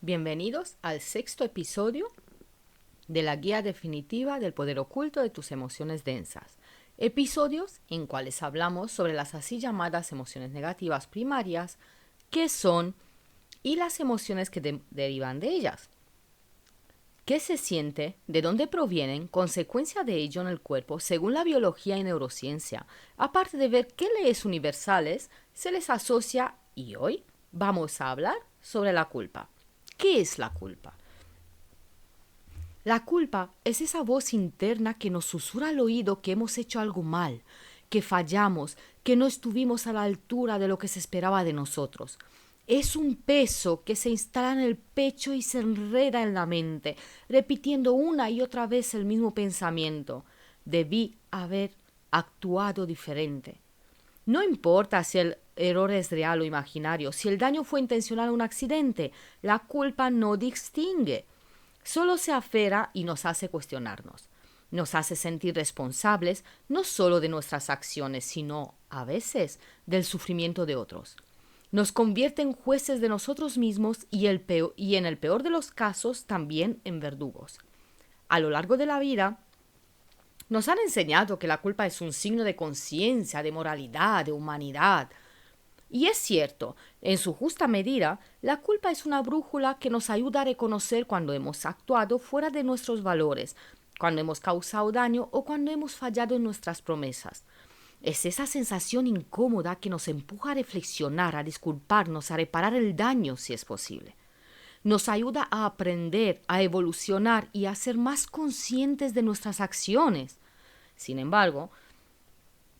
Bienvenidos al sexto episodio de la guía definitiva del poder oculto de tus emociones densas. Episodios en cuales hablamos sobre las así llamadas emociones negativas primarias, qué son y las emociones que derivan de ellas. ¿Qué se siente? ¿De dónde provienen? Consecuencia de ello en el cuerpo según la biología y neurociencia. Aparte de ver qué leyes universales se les asocia y hoy vamos a hablar sobre la culpa. ¿Qué es la culpa? La culpa es esa voz interna que nos susurra al oído que hemos hecho algo mal, que fallamos, que no estuvimos a la altura de lo que se esperaba de nosotros. Es un peso que se instala en el pecho y se enreda en la mente, repitiendo una y otra vez el mismo pensamiento. Debí haber actuado diferente. No importa si el error es real o imaginario, si el daño fue intencional o un accidente, la culpa no distingue. Solo se aferra y nos hace cuestionarnos. Nos hace sentir responsables no solo de nuestras acciones, sino, a veces, del sufrimiento de otros. Nos convierte en jueces de nosotros mismos y en el peor de los casos también en verdugos. A lo largo de la vida, nos han enseñado que la culpa es un signo de conciencia, de moralidad, de humanidad. Y es cierto, en su justa medida, la culpa es una brújula que nos ayuda a reconocer cuando hemos actuado fuera de nuestros valores, cuando hemos causado daño o cuando hemos fallado en nuestras promesas. Es esa sensación incómoda que nos empuja a reflexionar, a disculparnos, a reparar el daño si es posible. Nos ayuda a aprender, a evolucionar y a ser más conscientes de nuestras acciones. Sin embargo,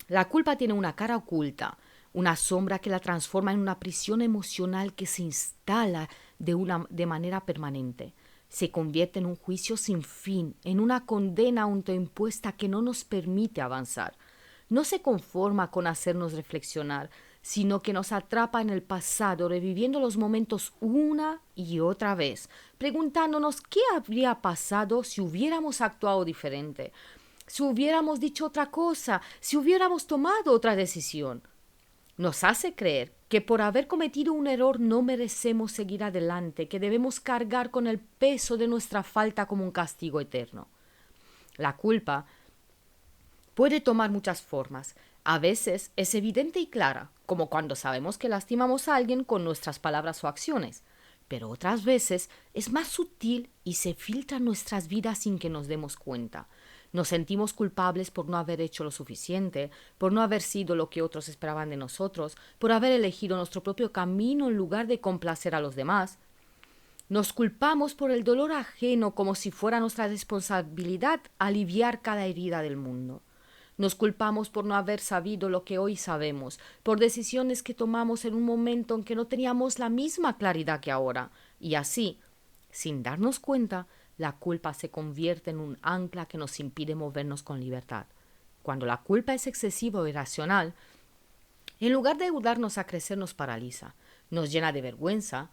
la culpa tiene una cara oculta, una sombra que la transforma en una prisión emocional que se instala de manera permanente. Se convierte en un juicio sin fin, en una condena autoimpuesta que no nos permite avanzar. No se conforma con hacernos reflexionar, sino que nos atrapa en el pasado, reviviendo los momentos una y otra vez, preguntándonos qué habría pasado si hubiéramos actuado diferente, si hubiéramos dicho otra cosa, si hubiéramos tomado otra decisión. Nos hace creer que por haber cometido un error no merecemos seguir adelante, que debemos cargar con el peso de nuestra falta como un castigo eterno. La culpa puede tomar muchas formas. A veces es evidente y clara, como cuando sabemos que lastimamos a alguien con nuestras palabras o acciones. Pero otras veces es más sutil y se filtra en nuestras vidas sin que nos demos cuenta. Nos sentimos culpables por no haber hecho lo suficiente, por no haber sido lo que otros esperaban de nosotros, por haber elegido nuestro propio camino en lugar de complacer a los demás. Nos culpamos por el dolor ajeno como si fuera nuestra responsabilidad aliviar cada herida del mundo. Nos culpamos por no haber sabido lo que hoy sabemos, por decisiones que tomamos en un momento en que no teníamos la misma claridad que ahora. Y así, sin darnos cuenta, la culpa se convierte en un ancla que nos impide movernos con libertad. Cuando la culpa es excesiva o irracional, en lugar de ayudarnos a crecer, nos paraliza, nos llena de vergüenza,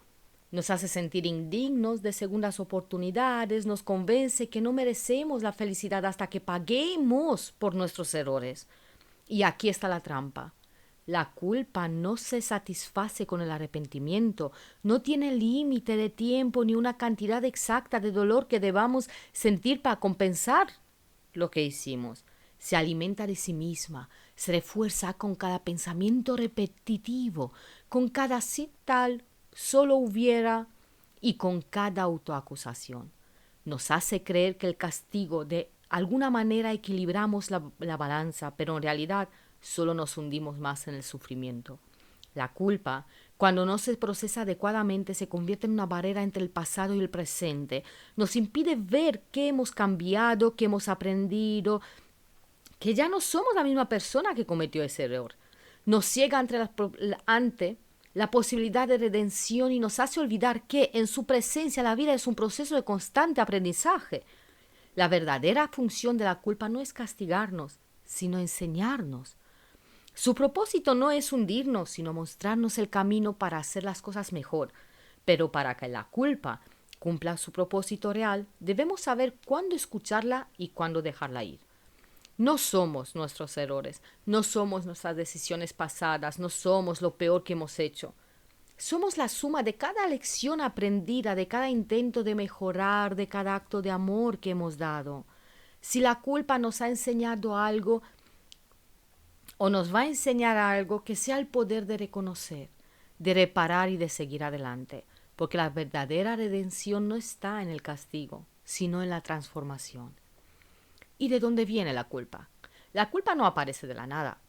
nos hace sentir indignos de segundas oportunidades, nos convence que no merecemos la felicidad hasta que paguemos por nuestros errores. Y aquí está la trampa. La culpa no se satisface con el arrepentimiento, no tiene límite de tiempo ni una cantidad exacta de dolor que debamos sentir para compensar lo que hicimos. Se alimenta de sí misma, se refuerza con cada pensamiento repetitivo, con cada si tal solo hubiera y con cada autoacusación. Nos hace creer que el castigo de alguna manera equilibramos la balanza, pero en realidad solo nos hundimos más en el sufrimiento. La culpa, cuando no se procesa adecuadamente, se convierte en una barrera entre el pasado y el presente. Nos impide ver qué hemos cambiado, qué hemos aprendido, que ya no somos la misma persona que cometió ese error. Nos ciega ante la posibilidad de redención y nos hace olvidar que en su presencia la vida es un proceso de constante aprendizaje. La verdadera función de la culpa no es castigarnos, sino enseñarnos. Su propósito no es hundirnos, sino mostrarnos el camino para hacer las cosas mejor. Pero para que la culpa cumpla su propósito real, debemos saber cuándo escucharla y cuándo dejarla ir. No somos nuestros errores, no somos nuestras decisiones pasadas, no somos lo peor que hemos hecho. Somos la suma de cada lección aprendida, de cada intento de mejorar, de cada acto de amor que hemos dado. Si la culpa nos ha enseñado algo o nos va a enseñar algo, que sea el poder de reconocer, de reparar y de seguir adelante, porque la verdadera redención no está en el castigo, sino en la transformación. ¿Y de dónde viene la culpa? La culpa no aparece de la nada,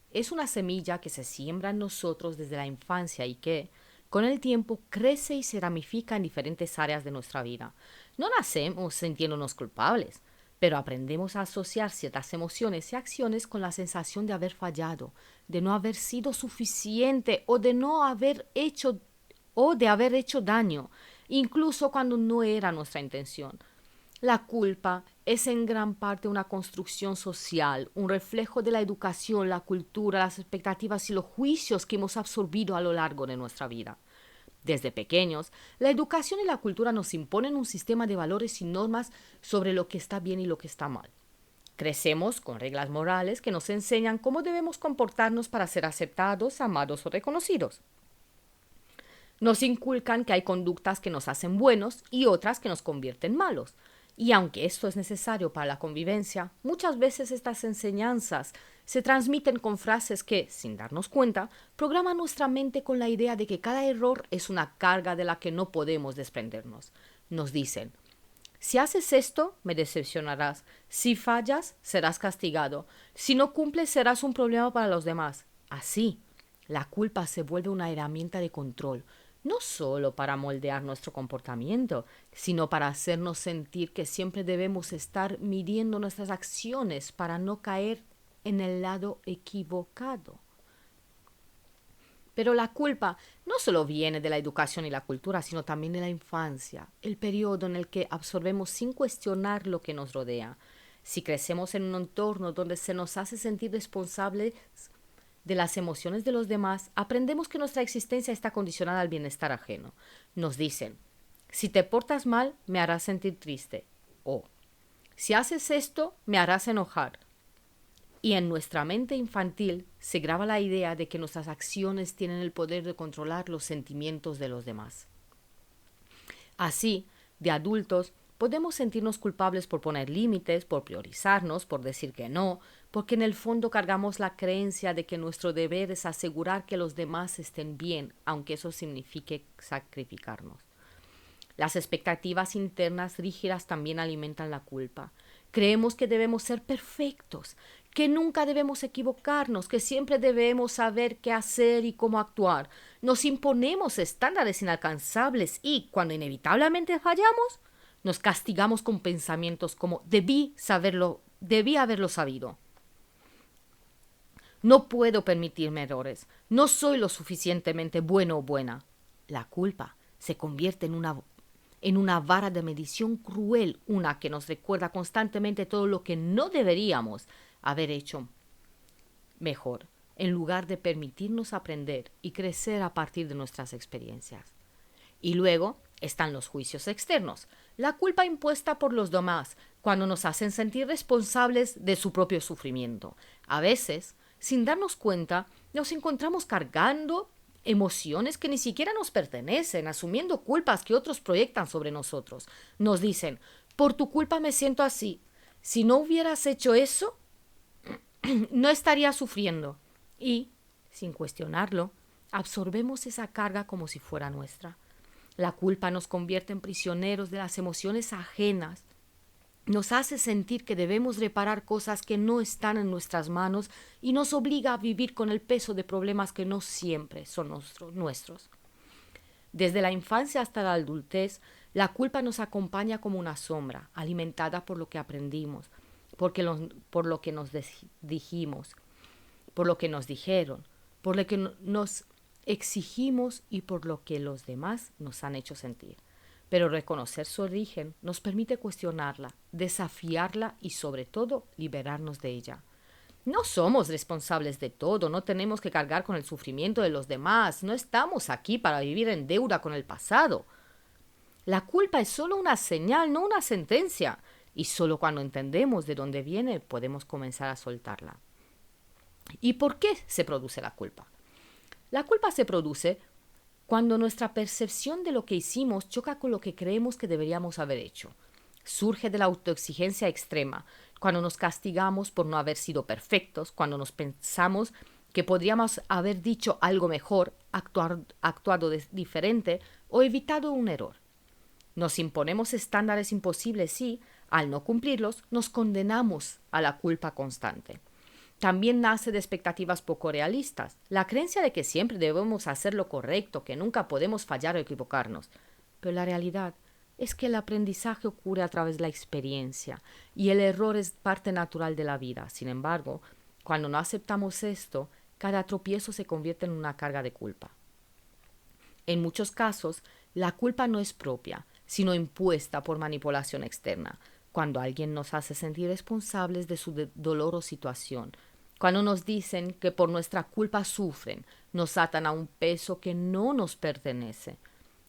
es una semilla que se siembra en nosotros desde la infancia y que, con el tiempo, crece y se ramifica en diferentes áreas de nuestra vida. No nacemos sintiéndonos culpables, pero aprendemos a asociar ciertas emociones y acciones con la sensación de haber fallado, de no haber sido suficiente o de haber hecho daño, incluso cuando no era nuestra intención. La culpa es en gran parte una construcción social, un reflejo de la educación, la cultura, las expectativas y los juicios que hemos absorbido a lo largo de nuestra vida. Desde pequeños, la educación y la cultura nos imponen un sistema de valores y normas sobre lo que está bien y lo que está mal. Crecemos con reglas morales que nos enseñan cómo debemos comportarnos para ser aceptados, amados o reconocidos. Nos inculcan que hay conductas que nos hacen buenos y otras que nos convierten malos. Y aunque esto es necesario para la convivencia, muchas veces estas enseñanzas se transmiten con frases que, sin darnos cuenta, programan nuestra mente con la idea de que cada error es una carga de la que no podemos desprendernos. Nos dicen: si haces esto, me decepcionarás. Si fallas, serás castigado. Si no cumples, serás un problema para los demás. Así, la culpa se vuelve una herramienta de control, no solo para moldear nuestro comportamiento, sino para hacernos sentir que siempre debemos estar midiendo nuestras acciones para no caer en el lado equivocado. Pero la culpa no solo viene de la educación y la cultura, sino también de la infancia, el periodo en el que absorbemos sin cuestionar lo que nos rodea. Si crecemos en un entorno donde se nos hace sentir responsables de las emociones de los demás, aprendemos que nuestra existencia está condicionada al bienestar ajeno. Nos dicen: si te portas mal, me harás sentir triste. O, si haces esto, me harás enojar. Y en nuestra mente infantil se graba la idea de que nuestras acciones tienen el poder de controlar los sentimientos de los demás. Así, de adultos, podemos sentirnos culpables por poner límites, por priorizarnos, por decir que no, porque en el fondo cargamos la creencia de que nuestro deber es asegurar que los demás estén bien, aunque eso signifique sacrificarnos. Las expectativas internas rígidas también alimentan la culpa. Creemos que debemos ser perfectos, que nunca debemos equivocarnos, que siempre debemos saber qué hacer y cómo actuar. Nos imponemos estándares inalcanzables y, cuando inevitablemente fallamos, nos castigamos con pensamientos como debí haberlo sabido. No puedo permitirme errores. No soy lo suficientemente bueno o buena. La culpa se convierte en una vara de medición cruel, una que nos recuerda constantemente todo lo que no deberíamos haber hecho mejor, en lugar de permitirnos aprender y crecer a partir de nuestras experiencias. Y luego están los juicios externos, la culpa impuesta por los demás, cuando nos hacen sentir responsables de su propio sufrimiento. A veces, sin darnos cuenta, nos encontramos cargando emociones que ni siquiera nos pertenecen, asumiendo culpas que otros proyectan sobre nosotros. Nos dicen: por tu culpa me siento así. Si no hubieras hecho eso, no estaría sufriendo. Y, sin cuestionarlo, absorbemos esa carga como si fuera nuestra. La culpa nos convierte en prisioneros de las emociones ajenas. Nos hace sentir que debemos reparar cosas que no están en nuestras manos y nos obliga a vivir con el peso de problemas que no siempre son nuestros. Desde la infancia hasta la adultez, la culpa nos acompaña como una sombra, alimentada por lo que aprendimos, por lo que nos dijimos, por lo que nos dijeron, por lo que nos exigimos y por lo que los demás nos han hecho sentir. Pero reconocer su origen nos permite cuestionarla, desafiarla y, sobre todo, liberarnos de ella. No somos responsables de todo, no tenemos que cargar con el sufrimiento de los demás, no estamos aquí para vivir en deuda con el pasado. La culpa es solo una señal, no una sentencia, y solo cuando entendemos de dónde viene podemos comenzar a soltarla. ¿Y por qué se produce la culpa? La culpa se produce cuando nuestra percepción de lo que hicimos choca con lo que creemos que deberíamos haber hecho. Surge de la autoexigencia extrema, cuando nos castigamos por no haber sido perfectos, cuando nos pensamos que podríamos haber dicho algo mejor, actuado diferente o evitado un error. Nos imponemos estándares imposibles y, al no cumplirlos, nos condenamos a la culpa constante. También nace de expectativas poco realistas, la creencia de que siempre debemos hacer lo correcto, que nunca podemos fallar o equivocarnos. Pero la realidad es que el aprendizaje ocurre a través de la experiencia y el error es parte natural de la vida. Sin embargo, cuando no aceptamos esto, cada tropiezo se convierte en una carga de culpa. En muchos casos, la culpa no es propia, sino impuesta por manipulación externa, cuando alguien nos hace sentir responsables de su dolor o situación, cuando nos dicen que por nuestra culpa sufren, nos atan a un peso que no nos pertenece.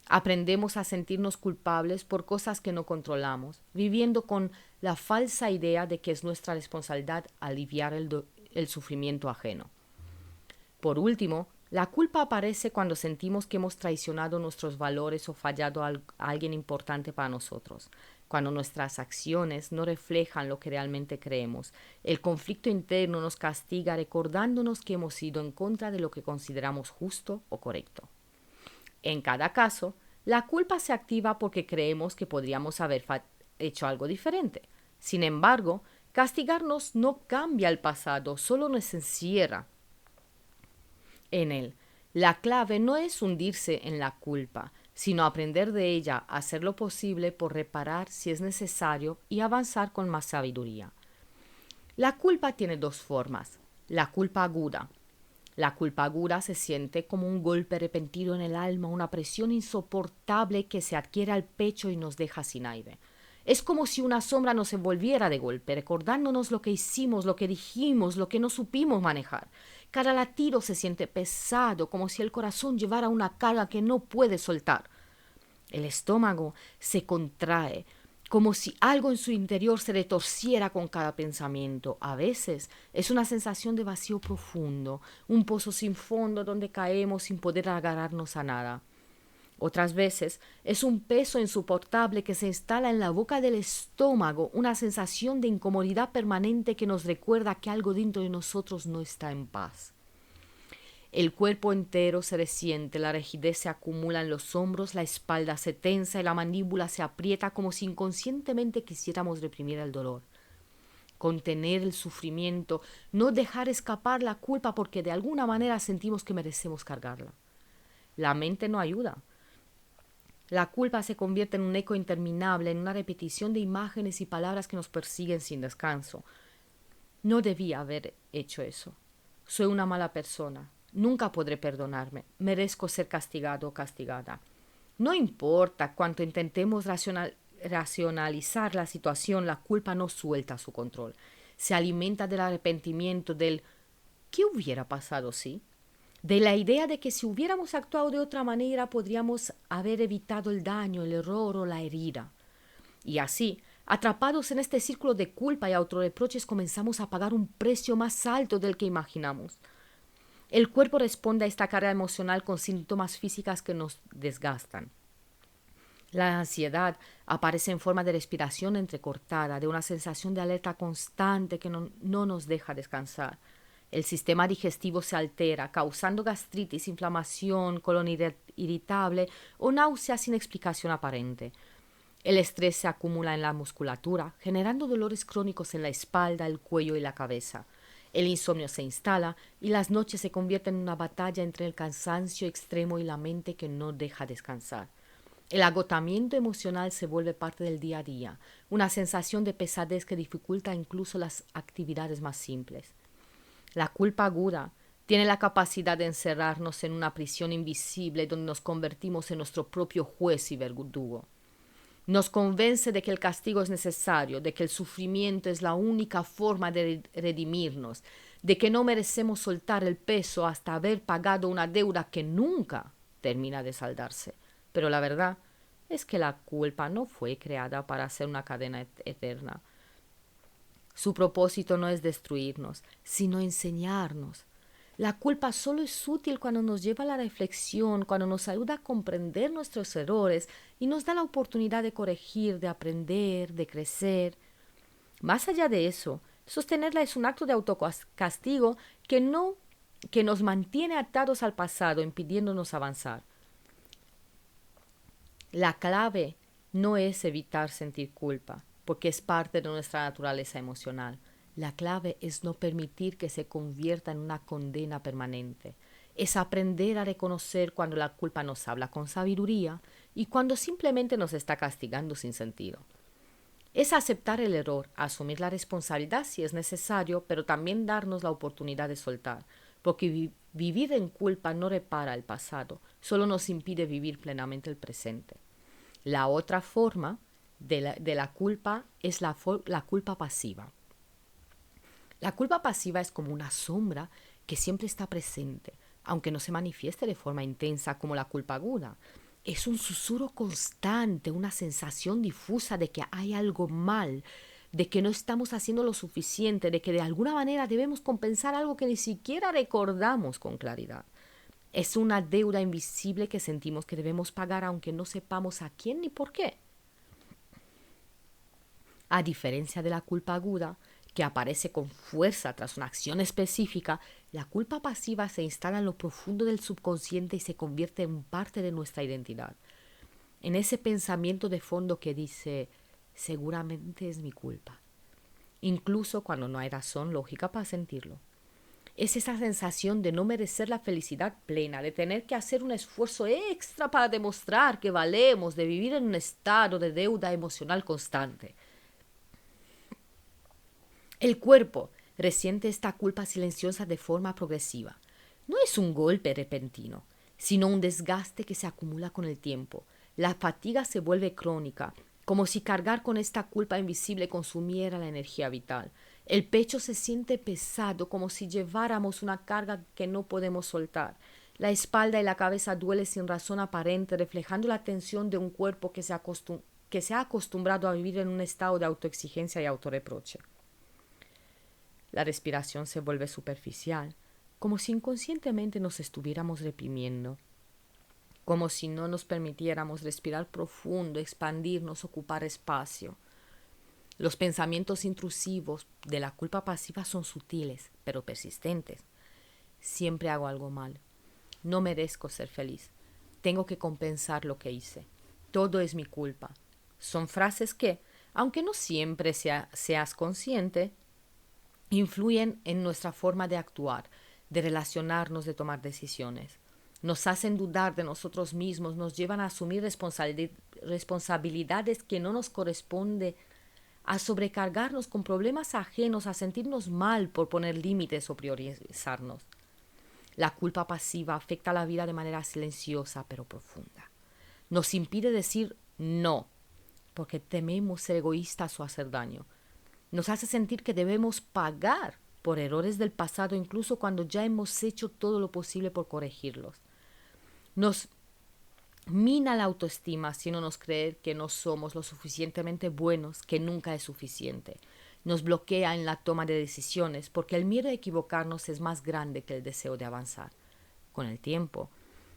Aprendemos a sentirnos culpables por cosas que no controlamos, viviendo con la falsa idea de que es nuestra responsabilidad aliviar el sufrimiento ajeno. Por último, la culpa aparece cuando sentimos que hemos traicionado nuestros valores o fallado a alguien importante para nosotros, cuando nuestras acciones no reflejan lo que realmente creemos. El conflicto interno nos castiga recordándonos que hemos ido en contra de lo que consideramos justo o correcto. En cada caso, la culpa se activa porque creemos que podríamos haber hecho algo diferente. Sin embargo, castigarnos no cambia el pasado, solo nos encierra en él. La clave no es hundirse en la culpa, sino aprender de ella, hacer lo posible por reparar si es necesario y avanzar con más sabiduría. La culpa tiene dos formas. La culpa aguda. La culpa aguda se siente como un golpe repentino en el alma, una presión insoportable que se adquiere al pecho y nos deja sin aire. Es como si una sombra nos envolviera de golpe, recordándonos lo que hicimos, lo que dijimos, lo que no supimos manejar. Cada latido se siente pesado, como si el corazón llevara una carga que no puede soltar. El estómago se contrae, como si algo en su interior se retorciera con cada pensamiento. A veces es una sensación de vacío profundo, un pozo sin fondo donde caemos sin poder agarrarnos a nada. Otras veces es un peso insoportable que se instala en la boca del estómago, una sensación de incomodidad permanente que nos recuerda que algo dentro de nosotros no está en paz. El cuerpo entero se resiente, la rigidez se acumula en los hombros, la espalda se tensa y la mandíbula se aprieta como si inconscientemente quisiéramos reprimir el dolor. Contener el sufrimiento, no dejar escapar la culpa porque de alguna manera sentimos que merecemos cargarla. La mente no ayuda. La culpa se convierte en un eco interminable, en una repetición de imágenes y palabras que nos persiguen sin descanso. No debía haber hecho eso. Soy una mala persona. Nunca podré perdonarme. Merezco ser castigado o castigada. No importa cuánto intentemos racionalizar la situación, la culpa no suelta su control. Se alimenta del arrepentimiento, del ¿qué hubiera pasado si? De la idea de que si hubiéramos actuado de otra manera podríamos haber evitado el daño, el error o la herida. Y así, atrapados en este círculo de culpa y autorreproches, comenzamos a pagar un precio más alto del que imaginamos. El cuerpo responde a esta carga emocional con síntomas físicos que nos desgastan. La ansiedad aparece en forma de respiración entrecortada, de una sensación de alerta constante que no nos deja descansar. El sistema digestivo se altera, causando gastritis, inflamación, colon irritable o náuseas sin explicación aparente. El estrés se acumula en la musculatura, generando dolores crónicos en la espalda, el cuello y la cabeza. El insomnio se instala y las noches se convierten en una batalla entre el cansancio extremo y la mente que no deja descansar. El agotamiento emocional se vuelve parte del día a día, una sensación de pesadez que dificulta incluso las actividades más simples. La culpa aguda tiene la capacidad de encerrarnos en una prisión invisible donde nos convertimos en nuestro propio juez y verdugo. Nos convence de que el castigo es necesario, de que el sufrimiento es la única forma de redimirnos, de que no merecemos soltar el peso hasta haber pagado una deuda que nunca termina de saldarse. Pero la verdad es que la culpa no fue creada para ser una cadena eterna. Su propósito no es destruirnos, sino enseñarnos. La culpa solo es útil cuando nos lleva a la reflexión, cuando nos ayuda a comprender nuestros errores y nos da la oportunidad de corregir, de aprender, de crecer. Más allá de eso, sostenerla es un acto de autocastigo que nos mantiene atados al pasado, impidiéndonos avanzar. La clave no es evitar sentir culpa, porque es parte de nuestra naturaleza emocional. La clave es no permitir que se convierta en una condena permanente. Es aprender a reconocer cuando la culpa nos habla con sabiduría y cuando simplemente nos está castigando sin sentido. Es aceptar el error, asumir la responsabilidad si es necesario, pero también darnos la oportunidad de soltar, porque vivir en culpa no repara el pasado, solo nos impide vivir plenamente el presente. La otra forma de la culpa es la culpa pasiva. La culpa pasiva es como una sombra que siempre está presente, aunque no se manifieste de forma intensa como la culpa aguda. Es un susurro constante, una sensación difusa de que hay algo mal, de que no estamos haciendo lo suficiente, de que de alguna manera debemos compensar algo que ni siquiera recordamos con claridad. Es una deuda invisible que sentimos que debemos pagar aunque no sepamos a quién ni por qué. A diferencia de la culpa aguda, que aparece con fuerza tras una acción específica, la culpa pasiva se instala en lo profundo del subconsciente y se convierte en parte de nuestra identidad. En ese pensamiento de fondo que dice, seguramente es mi culpa, incluso cuando no hay razón lógica para sentirlo. Es esa sensación de no merecer la felicidad plena, de tener que hacer un esfuerzo extra para demostrar que valemos, de vivir en un estado de deuda emocional constante. El cuerpo resiente esta culpa silenciosa de forma progresiva. No es un golpe repentino, sino un desgaste que se acumula con el tiempo. La fatiga se vuelve crónica, como si cargar con esta culpa invisible consumiera la energía vital. El pecho se siente pesado, como si lleváramos una carga que no podemos soltar. La espalda y la cabeza duelen sin razón aparente, reflejando la tensión de un cuerpo que se ha acostumbrado a vivir en un estado de autoexigencia y autorreproche. La respiración se vuelve superficial, como si inconscientemente nos estuviéramos reprimiendo, como si no nos permitiéramos respirar profundo, expandirnos, ocupar espacio. Los pensamientos intrusivos de la culpa pasiva son sutiles, pero persistentes. Siempre hago algo mal. No merezco ser feliz. Tengo que compensar lo que hice. Todo es mi culpa. Son frases que, aunque no siempre seas consciente, influyen en nuestra forma de actuar, de relacionarnos, de tomar decisiones. Nos hacen dudar de nosotros mismos, nos llevan a asumir responsabilidades que no nos corresponde, a sobrecargarnos con problemas ajenos, a sentirnos mal por poner límites o priorizarnos. La culpa pasiva afecta la vida de manera silenciosa pero profunda. Nos impide decir no, porque tememos ser egoístas o hacer daño. Nos hace sentir que debemos pagar por errores del pasado incluso cuando ya hemos hecho todo lo posible por corregirlos. Nos mina la autoestima haciéndonos creer que no somos lo suficientemente buenos, que nunca es suficiente. Nos bloquea en la toma de decisiones porque el miedo a equivocarnos es más grande que el deseo de avanzar. Con el tiempo,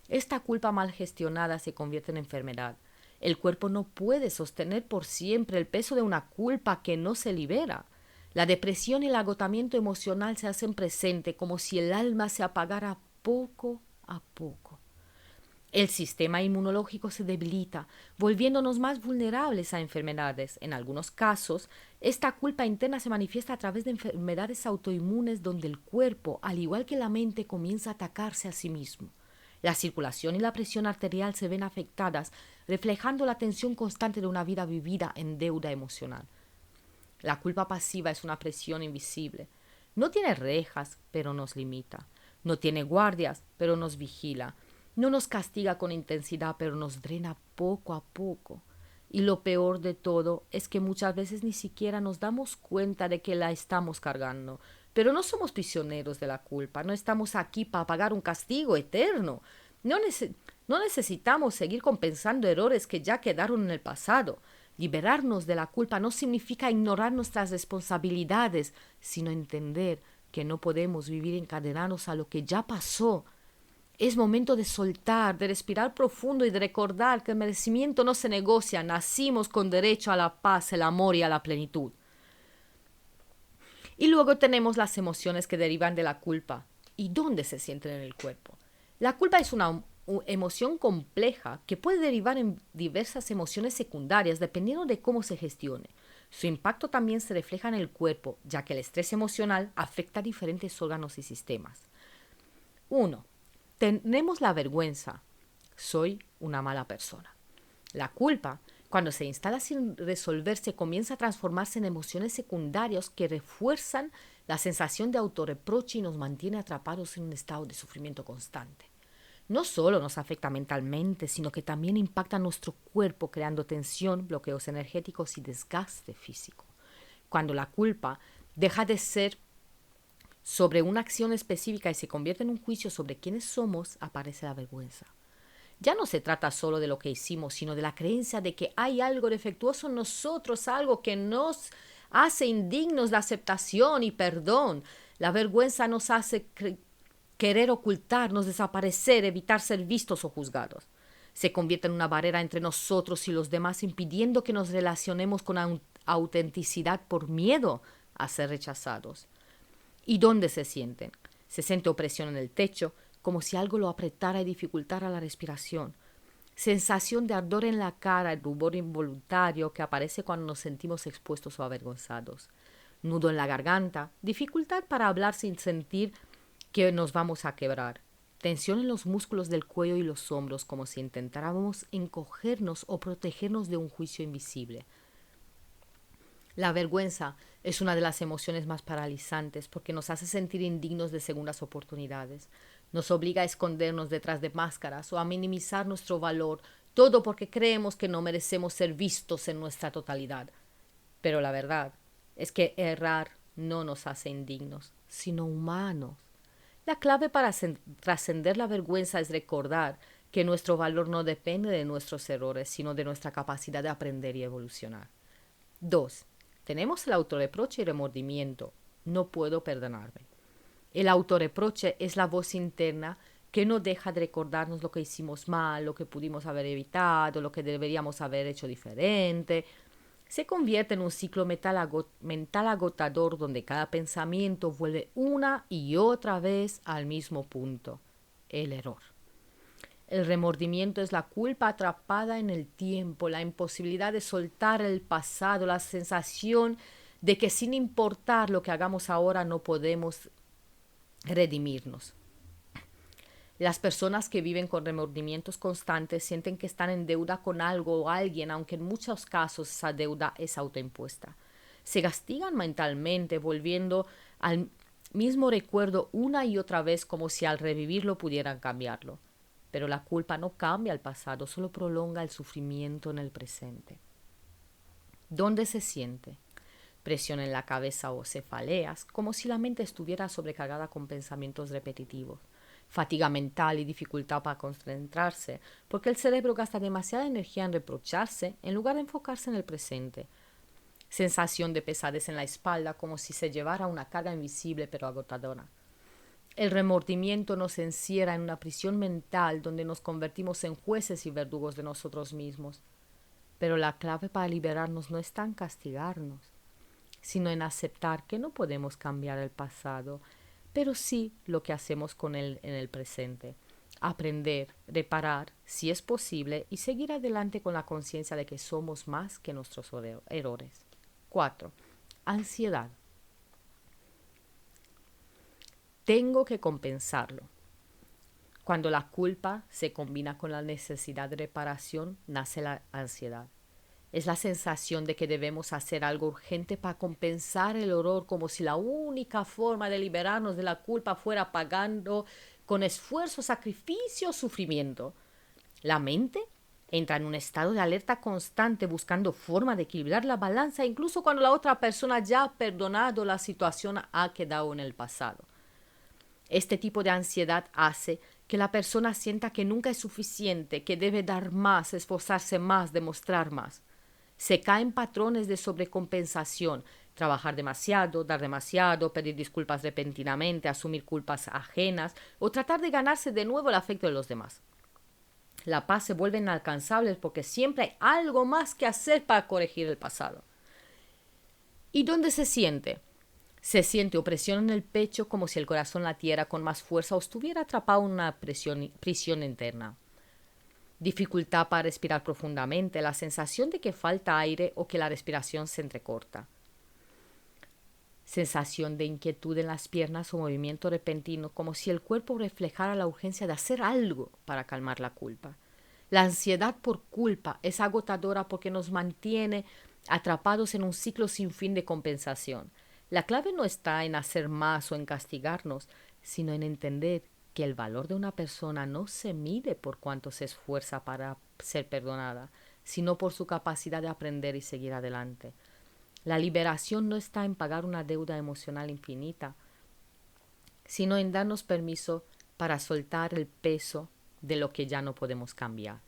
esta culpa mal gestionada se convierte en enfermedad. El cuerpo no puede sostener por siempre el peso de una culpa que no se libera. La depresión y el agotamiento emocional se hacen presente como si el alma se apagara poco a poco. El sistema inmunológico se debilita, volviéndonos más vulnerables a enfermedades. En algunos casos, esta culpa interna se manifiesta a través de enfermedades autoinmunes donde el cuerpo, al igual que la mente, comienza a atacarse a sí mismo. La circulación y la presión arterial se ven afectadas, reflejando la tensión constante de una vida vivida en deuda emocional. La culpa pasiva es una presión invisible. No tiene rejas, pero nos limita. No tiene guardias, pero nos vigila. No nos castiga con intensidad, pero nos drena poco a poco. Y lo peor de todo es que muchas veces ni siquiera nos damos cuenta de que la estamos cargando. Pero no somos prisioneros de la culpa, no estamos aquí para pagar un castigo eterno. No necesitamos seguir compensando errores que ya quedaron en el pasado. Liberarnos de la culpa no significa ignorar nuestras responsabilidades, sino entender que no podemos vivir encadenados a lo que ya pasó. Es momento de soltar, de respirar profundo y de recordar que el merecimiento no se negocia. Nacimos con derecho a la paz, el amor y a la plenitud. Y luego tenemos las emociones que derivan de la culpa. ¿Y dónde se sienten en el cuerpo? La culpa es una emoción compleja que puede derivar en diversas emociones secundarias dependiendo de cómo se gestione. Su impacto también se refleja en el cuerpo, ya que el estrés emocional afecta a diferentes órganos y sistemas. 1. Tenemos la vergüenza. Soy una mala persona. La culpa, cuando se instala sin resolverse, comienza a transformarse en emociones secundarias que refuerzan la sensación de autorreproche y nos mantiene atrapados en un estado de sufrimiento constante. No solo nos afecta mentalmente, sino que también impacta a nuestro cuerpo, creando tensión, bloqueos energéticos y desgaste físico. Cuando la culpa deja de ser sobre una acción específica y se convierte en un juicio sobre quiénes somos, aparece la vergüenza. Ya no se trata solo de lo que hicimos, sino de la creencia de que hay algo defectuoso en nosotros, algo que nos hace indignos de aceptación y perdón. La vergüenza nos hace querer ocultarnos, desaparecer, evitar ser vistos o juzgados. Se convierte en una barrera entre nosotros y los demás, impidiendo que nos relacionemos con autenticidad por miedo a ser rechazados. ¿Y dónde se sienten? Se siente opresión en el techo, como si algo lo apretara y dificultara la respiración. Sensación de ardor en la cara, el rubor involuntario que aparece cuando nos sentimos expuestos o avergonzados. Nudo en la garganta, dificultad para hablar sin sentir que nos vamos a quebrar. Tensión en los músculos del cuello y los hombros, como si intentáramos encogernos o protegernos de un juicio invisible. La vergüenza es una de las emociones más paralizantes porque nos hace sentir indignos de segundas oportunidades. Nos obliga a escondernos detrás de máscaras o a minimizar nuestro valor, todo porque creemos que no merecemos ser vistos en nuestra totalidad. Pero la verdad es que errar no nos hace indignos, sino humanos. La clave para trascender la vergüenza es recordar que nuestro valor no depende de nuestros errores, sino de nuestra capacidad de aprender y evolucionar. 2. Tenemos el autorreproche y remordimiento. No puedo perdonarme. El autorreproche es la voz interna que no deja de recordarnos lo que hicimos mal, lo que pudimos haber evitado, lo que deberíamos haber hecho diferente. Se convierte en un ciclo mental agotador donde cada pensamiento vuelve una y otra vez al mismo punto, el error. El remordimiento es la culpa atrapada en el tiempo, la imposibilidad de soltar el pasado, la sensación de que sin importar lo que hagamos ahora no podemos redimirnos. Las personas que viven con remordimientos constantes sienten que están en deuda con algo o alguien, aunque en muchos casos esa deuda es autoimpuesta. Se castigan mentalmente, volviendo al mismo recuerdo una y otra vez como si al revivirlo pudieran cambiarlo. Pero la culpa no cambia el pasado, solo prolonga el sufrimiento en el presente. ¿Dónde se siente? Presión en la cabeza o cefaleas, como si la mente estuviera sobrecargada con pensamientos repetitivos. Fatiga mental y dificultad para concentrarse, porque el cerebro gasta demasiada energía en reprocharse en lugar de enfocarse en el presente. Sensación de pesadez en la espalda, como si se llevara una carga invisible pero agotadora. El remordimiento nos encierra en una prisión mental donde nos convertimos en jueces y verdugos de nosotros mismos. Pero la clave para liberarnos no está en castigarnos, sino en aceptar que no podemos cambiar el pasado, pero sí lo que hacemos con él en el presente. Aprender, reparar, si es posible, y seguir adelante con la conciencia de que somos más que nuestros errores. 4. Ansiedad. Tengo que compensarlo. Cuando la culpa se combina con la necesidad de reparación, nace la ansiedad. Es la sensación de que debemos hacer algo urgente para compensar el horror, como si la única forma de liberarnos de la culpa fuera pagando con esfuerzo, sacrificio, sufrimiento. La mente entra en un estado de alerta constante buscando forma de equilibrar la balanza, incluso cuando la otra persona ya ha perdonado, la situación ha quedado en el pasado. Este tipo de ansiedad hace que la persona sienta que nunca es suficiente, que debe dar más, esforzarse más, demostrar más. Se caen patrones de sobrecompensación, Trabajar demasiado, dar demasiado, pedir disculpas repentinamente, asumir culpas ajenas o tratar de ganarse de nuevo el afecto de los demás. La paz se vuelve inalcanzable porque siempre hay algo más que hacer para corregir el pasado. ¿Y dónde se siente? Se siente opresión en el pecho como si el corazón latiera con más fuerza o estuviera atrapado en una prisión interna. Dificultad para respirar profundamente, la sensación de que falta aire o que la respiración se entrecorta. Sensación de inquietud en las piernas o movimiento repentino, como si el cuerpo reflejara la urgencia de hacer algo para calmar la culpa. La ansiedad por culpa es agotadora porque nos mantiene atrapados en un ciclo sin fin de compensación. La clave no está en hacer más o en castigarnos, sino en entender que el valor de una persona no se mide por cuánto se esfuerza para ser perdonada, sino por su capacidad de aprender y seguir adelante. La liberación no está en pagar una deuda emocional infinita, sino en darnos permiso para soltar el peso de lo que ya no podemos cambiar.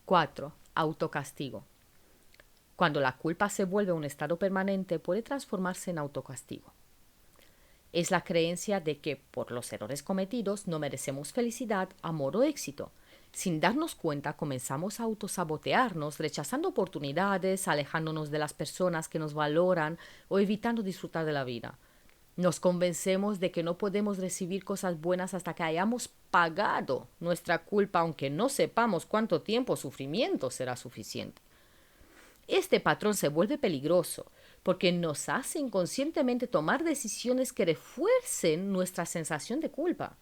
4. Autocastigo. Cuando la culpa se vuelve un estado permanente, puede transformarse en autocastigo. Es la creencia de que por los errores cometidos no merecemos felicidad, amor o éxito. Sin darnos cuenta, comenzamos a autosabotearnos, rechazando oportunidades, alejándonos de las personas que nos valoran o evitando disfrutar de la vida. Nos convencemos de que no podemos recibir cosas buenas hasta que hayamos pagado nuestra culpa, aunque no sepamos cuánto tiempo o sufrimiento será suficiente. Este patrón se vuelve peligroso porque nos hace inconscientemente tomar decisiones que refuercen nuestra sensación de culpa.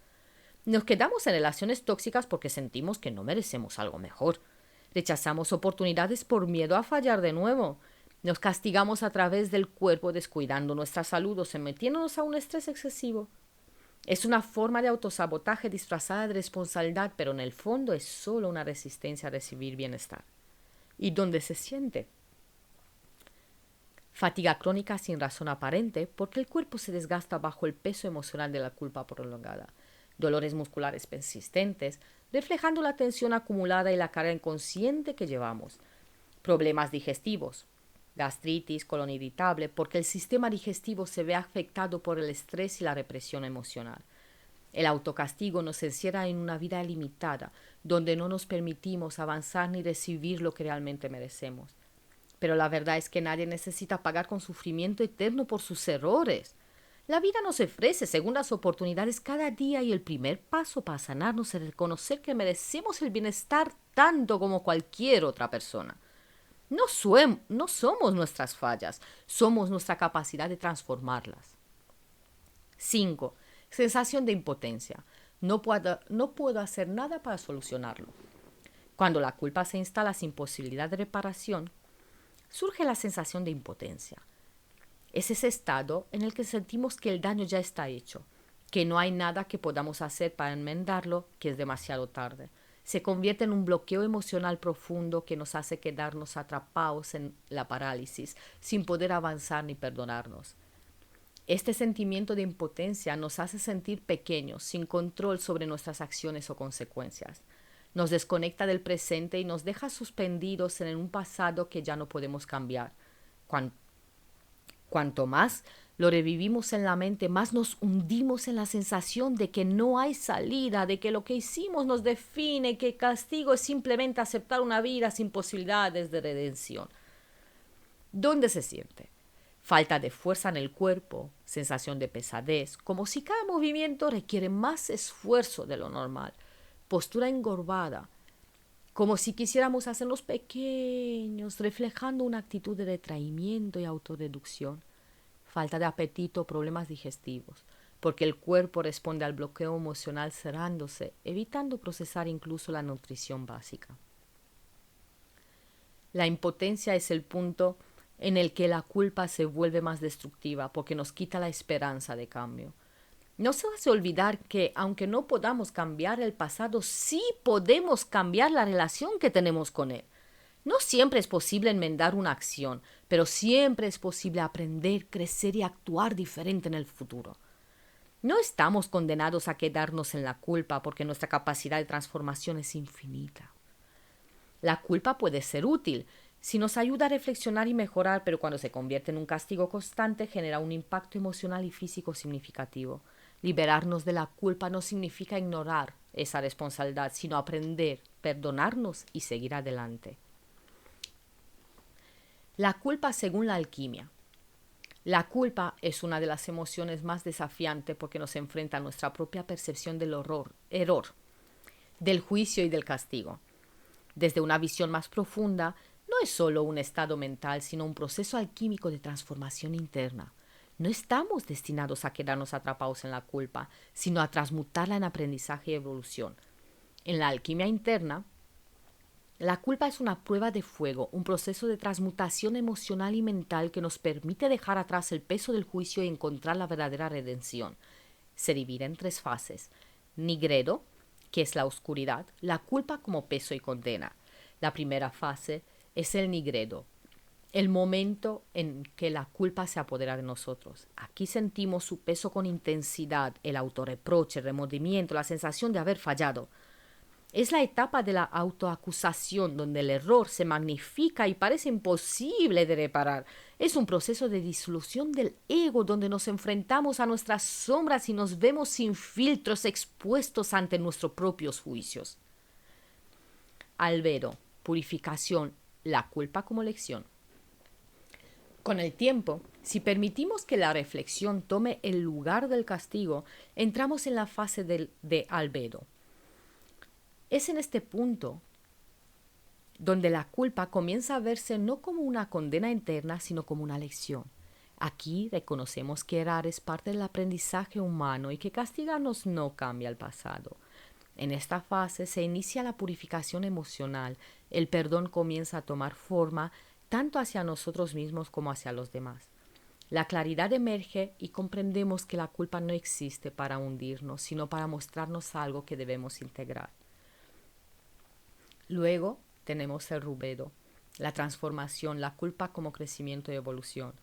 Nos quedamos en relaciones tóxicas porque sentimos que no merecemos algo mejor. Rechazamos oportunidades por miedo a fallar de nuevo. Nos castigamos a través del cuerpo descuidando nuestra salud o sometiéndonos a un estrés excesivo. Es una forma de autosabotaje disfrazada de responsabilidad, pero en el fondo es solo una resistencia a recibir bienestar. ¿Y dónde se siente? Fatiga crónica sin razón aparente porque el cuerpo se desgasta bajo el peso emocional de la culpa prolongada. Dolores musculares persistentes, reflejando la tensión acumulada y la carga inconsciente que llevamos. Problemas digestivos, gastritis, colon irritable, porque el sistema digestivo se ve afectado por el estrés y la represión emocional. El autocastigo nos encierra en una vida limitada, donde no nos permitimos avanzar ni recibir lo que realmente merecemos. Pero la verdad es que nadie necesita pagar con sufrimiento eterno por sus errores. La vida nos ofrece segundas oportunidades cada día y el primer paso para sanarnos es reconocer que merecemos el bienestar tanto como cualquier otra persona. No somos nuestras fallas, somos nuestra capacidad de transformarlas. 5. Sensación de impotencia. No puedo hacer nada para solucionarlo. Cuando la culpa se instala sin posibilidad de reparación, surge la sensación de impotencia. Es ese estado en el que sentimos que el daño ya está hecho, que no hay nada que podamos hacer para enmendarlo, que es demasiado tarde. Se convierte en un bloqueo emocional profundo que nos hace quedarnos atrapados en la parálisis, sin poder avanzar ni perdonarnos. Este sentimiento de impotencia nos hace sentir pequeños, sin control sobre nuestras acciones o consecuencias. Nos desconecta del presente y nos deja suspendidos en un pasado que ya no podemos cambiar. Cuanto más lo revivimos en la mente, más nos hundimos en la sensación de que no hay salida, de que lo que hicimos nos define, que el castigo es simplemente aceptar una vida sin posibilidades de redención. ¿Dónde se siente? Falta de fuerza en el cuerpo, sensación de pesadez, como si cada movimiento requiere más esfuerzo de lo normal, postura encorvada, como si quisiéramos hacernos pequeños, reflejando una actitud de retraimiento y autorreducción. Falta de apetito, problemas digestivos, porque el cuerpo responde al bloqueo emocional cerrándose, evitando procesar incluso la nutrición básica. La impotencia es el punto en el que la culpa se vuelve más destructiva porque nos quita la esperanza de cambio. No se hace olvidar que, aunque no podamos cambiar el pasado, sí podemos cambiar la relación que tenemos con él. No siempre es posible enmendar una acción, pero siempre es posible aprender, crecer y actuar diferente en el futuro. No estamos condenados a quedarnos en la culpa porque nuestra capacidad de transformación es infinita. La culpa puede ser útil Si nos ayuda a reflexionar y mejorar, pero cuando se convierte en un castigo constante, genera un impacto emocional y físico significativo. Liberarnos de la culpa no significa ignorar esa responsabilidad, sino aprender, perdonarnos y seguir adelante. La culpa según la alquimia. La culpa es una de las emociones más desafiantes porque nos enfrenta a nuestra propia percepción del error, del juicio y del castigo. Desde una visión más profunda, no es solo un estado mental, sino un proceso alquímico de transformación interna. No estamos destinados a quedarnos atrapados en la culpa, sino a transmutarla en aprendizaje y evolución. En la alquimia interna, la culpa es una prueba de fuego, un proceso de transmutación emocional y mental que nos permite dejar atrás el peso del juicio y encontrar la verdadera redención. Se divide en 3 fases. Nigredo, que es la oscuridad, la culpa como peso y condena. La primera fase es el nigredo, el momento en que la culpa se apodera de nosotros. Aquí sentimos su peso con intensidad, el autorreproche, el remordimiento, la sensación de haber fallado. Es la etapa de la autoacusación donde el error se magnifica y parece imposible de reparar. Es un proceso de disolución del ego donde nos enfrentamos a nuestras sombras y nos vemos sin filtros expuestos ante nuestros propios juicios. Albedo, purificación, la culpa como lección. Con el tiempo, si permitimos que la reflexión tome el lugar del castigo, entramos en la fase de albedo. Es en este punto donde la culpa comienza a verse no como una condena interna, sino como una lección. Aquí reconocemos que errar es parte del aprendizaje humano y que castigarnos no cambia el pasado. En esta fase se inicia la purificación emocional, el perdón comienza a tomar forma tanto hacia nosotros mismos como hacia los demás. La claridad emerge y comprendemos que la culpa no existe para hundirnos, sino para mostrarnos algo que debemos integrar. Luego tenemos el rubedo, la transformación, la culpa como crecimiento y evolución.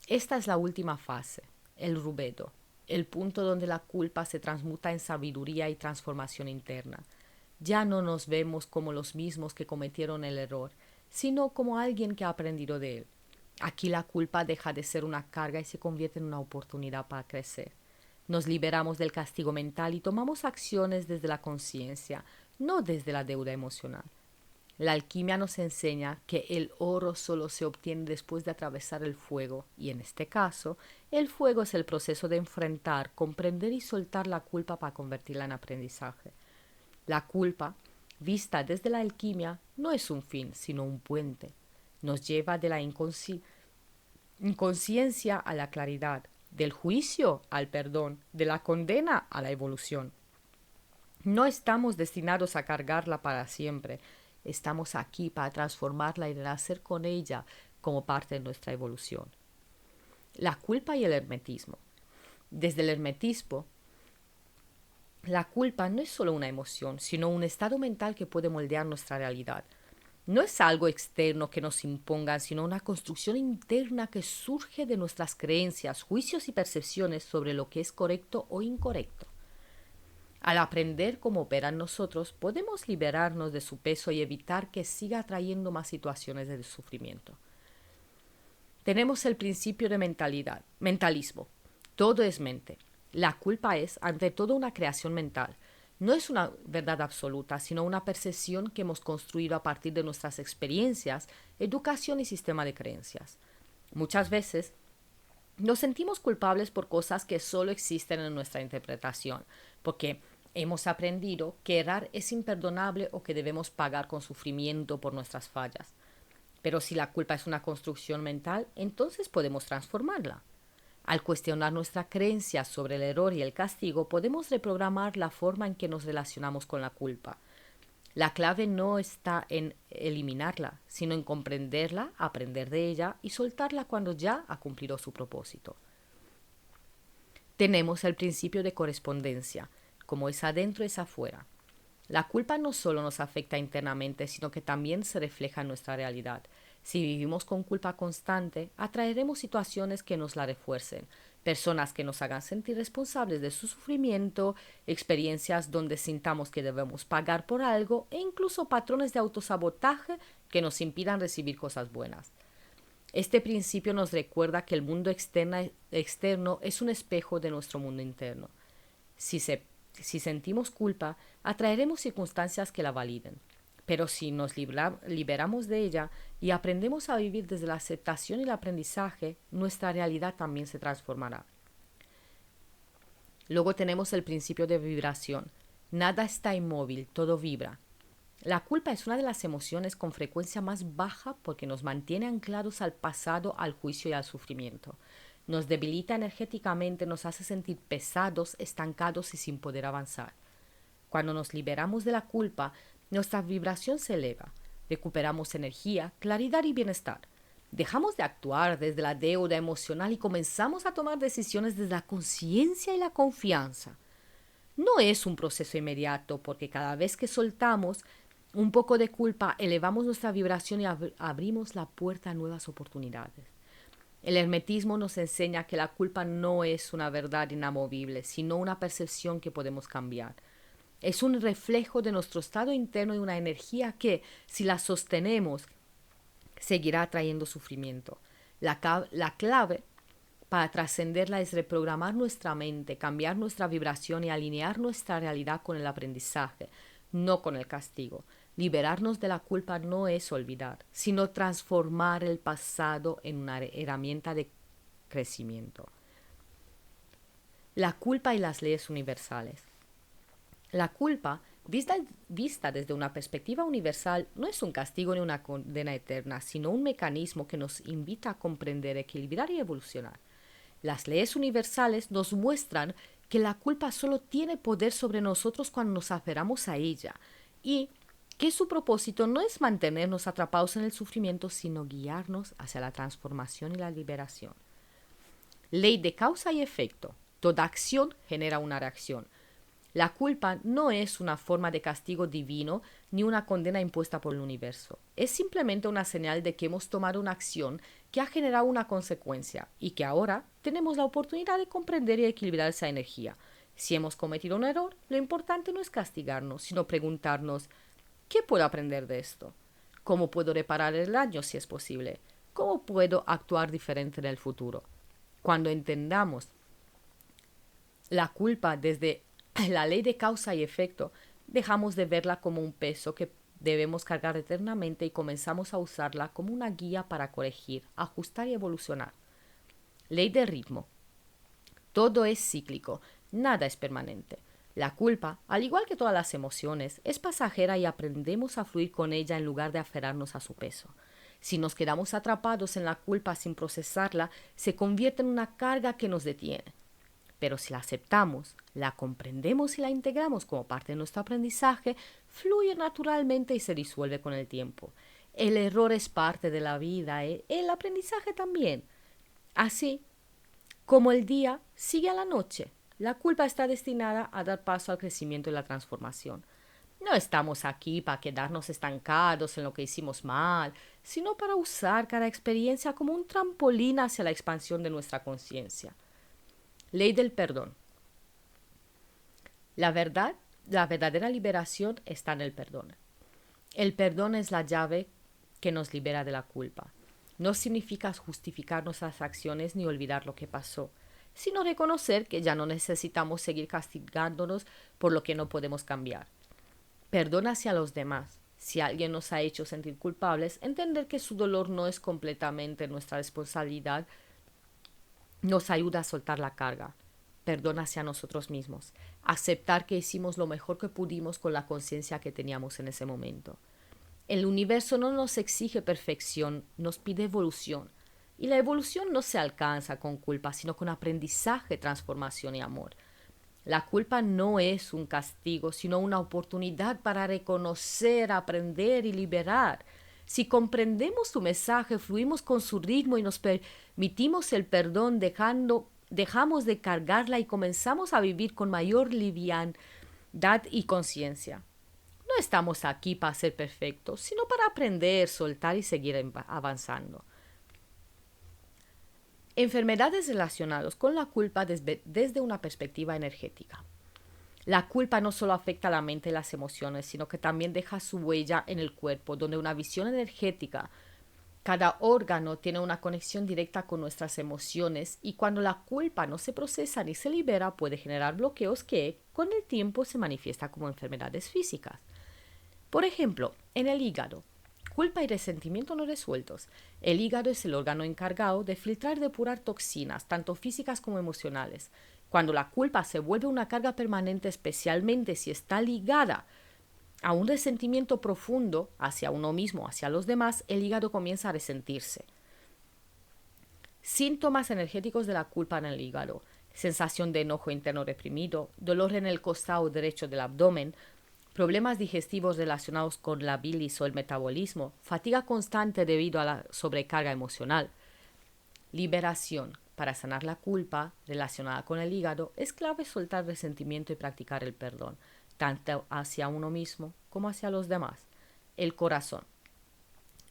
Esta es la última fase, el rubedo, el punto donde la culpa se transmuta en sabiduría y transformación interna. Ya no nos vemos como los mismos que cometieron el error, sino como alguien que ha aprendido de él. Aquí la culpa deja de ser una carga y se convierte en una oportunidad para crecer. Nos liberamos del castigo mental y tomamos acciones desde la conciencia, no desde la deuda emocional. La alquimia nos enseña que el oro solo se obtiene después de atravesar el fuego, y en este caso, el fuego es el proceso de enfrentar, comprender y soltar la culpa para convertirla en aprendizaje. La culpa, vista desde la alquimia, no es un fin, sino un puente. Nos lleva de la inconsciencia a la claridad, del juicio al perdón, de la condena a la evolución. No estamos destinados a cargarla para siempre. Estamos aquí para transformarla y renacer con ella como parte de nuestra evolución. La culpa y el hermetismo. Desde el hermetismo, la culpa no es solo una emoción, sino un estado mental que puede moldear nuestra realidad. No es algo externo que nos imponga, sino una construcción interna que surge de nuestras creencias, juicios y percepciones sobre lo que es correcto o incorrecto. Al aprender cómo opera en nosotros, podemos liberarnos de su peso y evitar que siga atrayendo más situaciones de sufrimiento. Tenemos el principio de mentalismo. Todo es mente. La culpa es, ante todo, una creación mental. No es una verdad absoluta, sino una percepción que hemos construido a partir de nuestras experiencias, educación y sistema de creencias. Muchas veces nos sentimos culpables por cosas que solo existen en nuestra interpretación, porque hemos aprendido que errar es imperdonable o que debemos pagar con sufrimiento por nuestras fallas. Pero si la culpa es una construcción mental, entonces podemos transformarla. Al cuestionar nuestra creencia sobre el error y el castigo, podemos reprogramar la forma en que nos relacionamos con la culpa. La clave no está en eliminarla, sino en comprenderla, aprender de ella y soltarla cuando ya ha cumplido su propósito. Tenemos el principio de correspondencia, como es adentro es afuera. La culpa no solo nos afecta internamente, sino que también se refleja en nuestra realidad. Si vivimos con culpa constante, atraeremos situaciones que nos la refuercen, personas que nos hagan sentir responsables de su sufrimiento, experiencias donde sintamos que debemos pagar por algo e incluso patrones de autosabotaje que nos impidan recibir cosas buenas. Este principio nos recuerda que el mundo externo es un espejo de nuestro mundo interno. Si sentimos culpa, atraeremos circunstancias que la validen. Pero si nos liberamos de ella y aprendemos a vivir desde la aceptación y el aprendizaje, nuestra realidad también se transformará. Luego tenemos el principio de vibración. Nada está inmóvil, todo vibra. La culpa es una de las emociones con frecuencia más baja porque nos mantiene anclados al pasado, al juicio y al sufrimiento. Nos debilita energéticamente, nos hace sentir pesados, estancados y sin poder avanzar. Cuando nos liberamos de la culpa, nuestra vibración se eleva. Recuperamos energía, claridad y bienestar. Dejamos de actuar desde la deuda emocional y comenzamos a tomar decisiones desde la conciencia y la confianza. No es un proceso inmediato porque cada vez que soltamos un poco de culpa, elevamos nuestra vibración y abrimos la puerta a nuevas oportunidades. El hermetismo nos enseña que la culpa no es una verdad inamovible, sino una percepción que podemos cambiar. Es un reflejo de nuestro estado interno y una energía que, si la sostenemos, seguirá trayendo sufrimiento. La clave para trascenderla es reprogramar nuestra mente, cambiar nuestra vibración y alinear nuestra realidad con el aprendizaje, no con el castigo. Liberarnos de la culpa no es olvidar, sino transformar el pasado en una herramienta de crecimiento. La culpa y las leyes universales. La culpa, vista desde una perspectiva universal, no es un castigo ni una condena eterna, sino un mecanismo que nos invita a comprender, equilibrar y evolucionar. Las leyes universales nos muestran que la culpa solo tiene poder sobre nosotros cuando nos aferramos a ella y que su propósito no es mantenernos atrapados en el sufrimiento, sino guiarnos hacia la transformación y la liberación. Ley de causa y efecto. Toda acción genera una reacción. La culpa no es una forma de castigo divino ni una condena impuesta por el universo. Es simplemente una señal de que hemos tomado una acción que ha generado una consecuencia y que ahora tenemos la oportunidad de comprender y equilibrar esa energía. Si hemos cometido un error, lo importante no es castigarnos, sino preguntarnos: ¿qué puedo aprender de esto? ¿Cómo puedo reparar el daño si es posible? ¿Cómo puedo actuar diferente en el futuro? Cuando entendamos la culpa desde la ley de causa y efecto, dejamos de verla como un peso que debemos cargar eternamente y comenzamos a usarla como una guía para corregir, ajustar y evolucionar. Ley del ritmo. Todo es cíclico, nada es permanente. La culpa, al igual que todas las emociones, es pasajera y aprendemos a fluir con ella en lugar de aferrarnos a su peso. Si nos quedamos atrapados en la culpa sin procesarla, se convierte en una carga que nos detiene. Pero si la aceptamos, la comprendemos y la integramos como parte de nuestro aprendizaje, fluye naturalmente y se disuelve con el tiempo. El error es parte de la vida, el aprendizaje también. Así como el día sigue a la noche, la culpa está destinada a dar paso al crecimiento y la transformación. No estamos aquí para quedarnos estancados en lo que hicimos mal, sino para usar cada experiencia como un trampolín hacia la expansión de nuestra conciencia. Ley del perdón. La verdadera liberación está en el perdón. El perdón es la llave que nos libera de la culpa. No significa justificar nuestras acciones ni olvidar lo que pasó, sino reconocer que ya no necesitamos seguir castigándonos por lo que no podemos cambiar. Perdón hacia los demás. Si alguien nos ha hecho sentir culpables, entender que su dolor no es completamente nuestra responsabilidad nos ayuda a soltar la carga. Perdón hacia nosotros mismos. Aceptar que hicimos lo mejor que pudimos con la conciencia que teníamos en ese momento. El universo no nos exige perfección, nos pide evolución. Y la evolución no se alcanza con culpa, sino con aprendizaje, transformación y amor. La culpa no es un castigo, sino una oportunidad para reconocer, aprender y liberar. Si comprendemos su mensaje, fluimos con su ritmo y nos permitimos el perdón, dejamos de cargarla y comenzamos a vivir con mayor liviandad y conciencia. No estamos aquí para ser perfectos, sino para aprender, soltar y seguir avanzando. Enfermedades relacionadas con la culpa desde una perspectiva energética. La culpa no solo afecta a la mente y las emociones, sino que también deja su huella en el cuerpo, donde una visión energética. Cada órgano tiene una conexión directa con nuestras emociones y cuando la culpa no se procesa ni se libera puede generar bloqueos que con el tiempo se manifiestan como enfermedades físicas. Por ejemplo, en el hígado, culpa y resentimiento no resueltos. El hígado es el órgano encargado de filtrar y depurar toxinas, tanto físicas como emocionales. Cuando la culpa se vuelve una carga permanente, especialmente si está ligada a un resentimiento profundo hacia uno mismo, hacia los demás, el hígado comienza a resentirse. Síntomas energéticos de la culpa en el hígado: sensación de enojo interno reprimido, dolor en el costado derecho del abdomen, problemas digestivos relacionados con la bilis o el metabolismo, fatiga constante debido a la sobrecarga emocional. Liberación. Para sanar la culpa relacionada con el hígado es clave soltar resentimiento y practicar el perdón, tanto hacia uno mismo como hacia los demás. El corazón.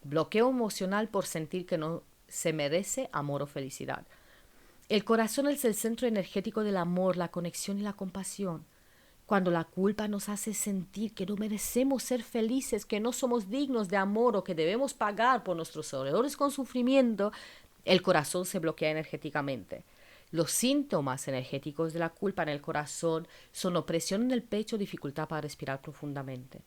Bloqueo emocional por sentir que no se merece amor o felicidad. El corazón es el centro energético del amor, la conexión y la compasión. Cuando la culpa nos hace sentir que no merecemos ser felices, que no somos dignos de amor o que debemos pagar por nuestros errores con sufrimiento, el corazón se bloquea energéticamente. Los síntomas energéticos de la culpa en el corazón son opresión en el pecho, dificultad para respirar profundamente,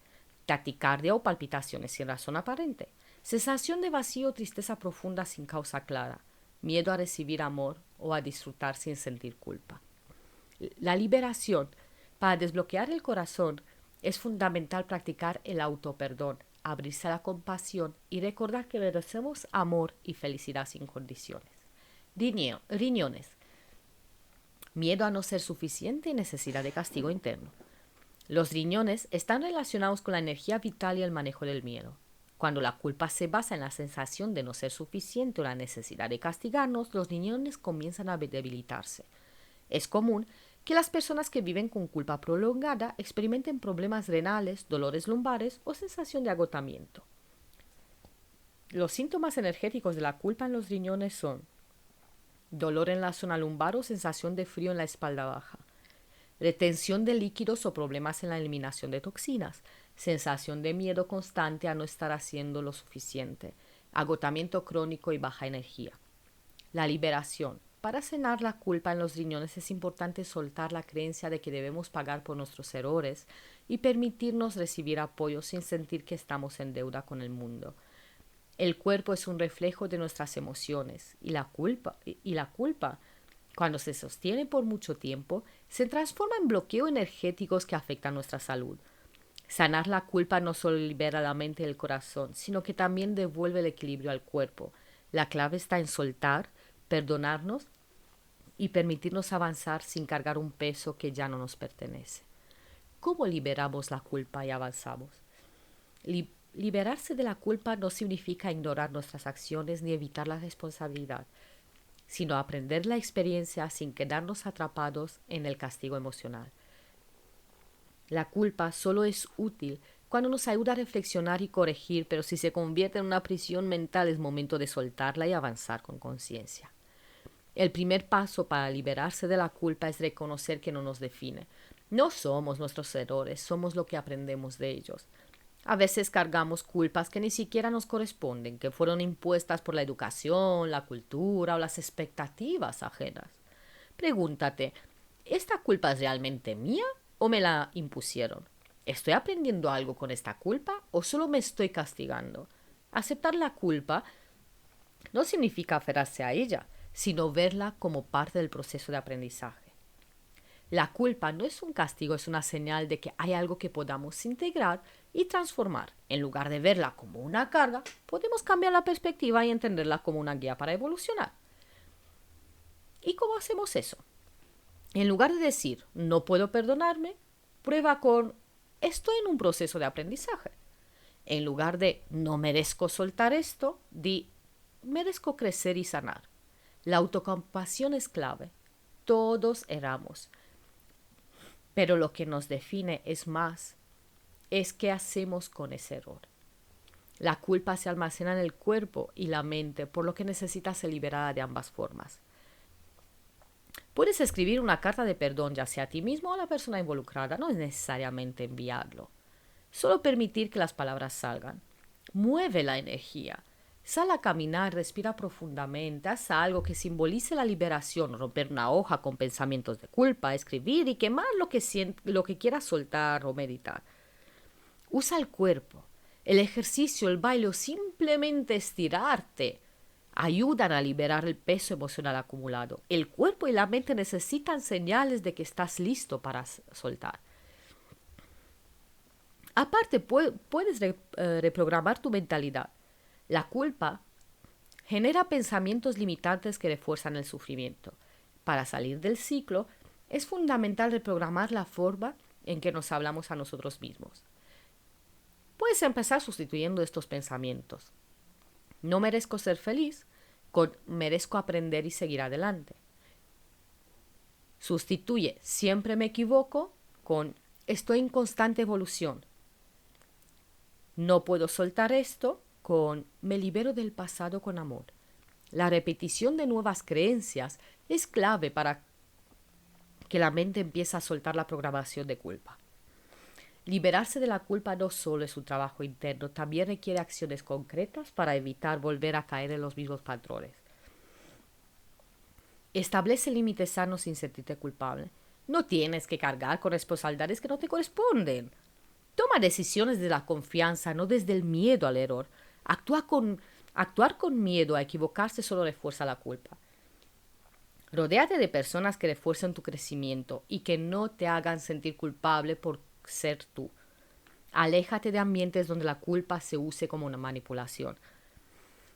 taquicardia o palpitaciones sin razón aparente, sensación de vacío o tristeza profunda sin causa clara, miedo a recibir amor o a disfrutar sin sentir culpa. La liberación. Para desbloquear el corazón es fundamental practicar el autoperdón, abrirse a la compasión y recordar que merecemos amor y felicidad sin condiciones. Riñones. Miedo a no ser suficiente y necesidad de castigo interno. Los riñones están relacionados con la energía vital y el manejo del miedo. Cuando la culpa se basa en la sensación de no ser suficiente o la necesidad de castigarnos, los riñones comienzan a debilitarse. Es común que las personas que viven con culpa prolongada experimenten problemas renales, dolores lumbares o sensación de agotamiento. Los síntomas energéticos de la culpa en los riñones son dolor en la zona lumbar o sensación de frío en la espalda baja, retención de líquidos o problemas en la eliminación de toxinas, sensación de miedo constante a no estar haciendo lo suficiente, agotamiento crónico y baja energía. La liberación. Para sanar la culpa en los riñones es importante soltar la creencia de que debemos pagar por nuestros errores y permitirnos recibir apoyo sin sentir que estamos en deuda con el mundo. El cuerpo es un reflejo de nuestras emociones y la culpa, cuando se sostiene por mucho tiempo, se transforma en bloqueos energéticos que afectan nuestra salud. Sanar la culpa no solo libera la mente y el corazón, sino que también devuelve el equilibrio al cuerpo. La clave está en soltar, perdonarnos y permitirnos avanzar sin cargar un peso que ya no nos pertenece. ¿Cómo liberamos la culpa y avanzamos? Liberarse de la culpa no significa ignorar nuestras acciones ni evitar la responsabilidad, sino aprender la experiencia sin quedarnos atrapados en el castigo emocional. La culpa solo es útil cuando nos ayuda a reflexionar y corregir, pero si se convierte en una prisión mental es momento de soltarla y avanzar con conciencia. El primer paso para liberarse de la culpa es reconocer que no nos define. No somos nuestros errores, somos lo que aprendemos de ellos. A veces cargamos culpas que ni siquiera nos corresponden, que fueron impuestas por la educación, la cultura o las expectativas ajenas. Pregúntate, ¿esta culpa es realmente mía o me la impusieron? ¿Estoy aprendiendo algo con esta culpa o solo me estoy castigando? Aceptar la culpa no significa aferrarse a ella, sino verla como parte del proceso de aprendizaje. La culpa no es un castigo, es una señal de que hay algo que podamos integrar y transformar. En lugar de verla como una carga, podemos cambiar la perspectiva y entenderla como una guía para evolucionar. ¿Y cómo hacemos eso? En lugar de decir, no puedo perdonarme, prueba con, estoy en un proceso de aprendizaje. En lugar de, no merezco soltar esto, di, merezco crecer y sanar. La autocompasión es clave. Todos erramos. Pero lo que nos define es qué hacemos con ese error. La culpa se almacena en el cuerpo y la mente, por lo que necesita ser liberada de ambas formas. Puedes escribir una carta de perdón ya sea a ti mismo o a la persona involucrada, no es necesariamente enviarlo. Solo permitir que las palabras salgan. Mueve la energía. Sal a caminar, respira profundamente, haz algo que simbolice la liberación, romper una hoja con pensamientos de culpa, escribir y quemar lo que quieras soltar o meditar. Usa el cuerpo, el ejercicio, el baile o simplemente estirarte ayudan a liberar el peso emocional acumulado. El cuerpo y la mente necesitan señales de que estás listo para soltar. Aparte, puedes reprogramar tu mentalidad. La culpa genera pensamientos limitantes que refuerzan el sufrimiento. Para salir del ciclo, es fundamental reprogramar la forma en que nos hablamos a nosotros mismos. Puedes empezar sustituyendo estos pensamientos. No merezco ser feliz con merezco aprender y seguir adelante. Sustituye siempre me equivoco con estoy en constante evolución. No puedo soltar esto con me libero del pasado con amor. La repetición de nuevas creencias es clave para que la mente empiece a soltar la programación de culpa. Liberarse de la culpa no solo es un trabajo interno, también requiere acciones concretas para evitar volver a caer en los mismos patrones. Establece límites sanos sin sentirte culpable. No tienes que cargar con responsabilidades que no te corresponden. Toma decisiones desde la confianza, no desde el miedo al error. Actuar con miedo a equivocarse solo refuerza la culpa. Rodéate de personas que refuercen tu crecimiento y que no te hagan sentir culpable por ser tú. Aléjate de ambientes donde la culpa se use como una manipulación.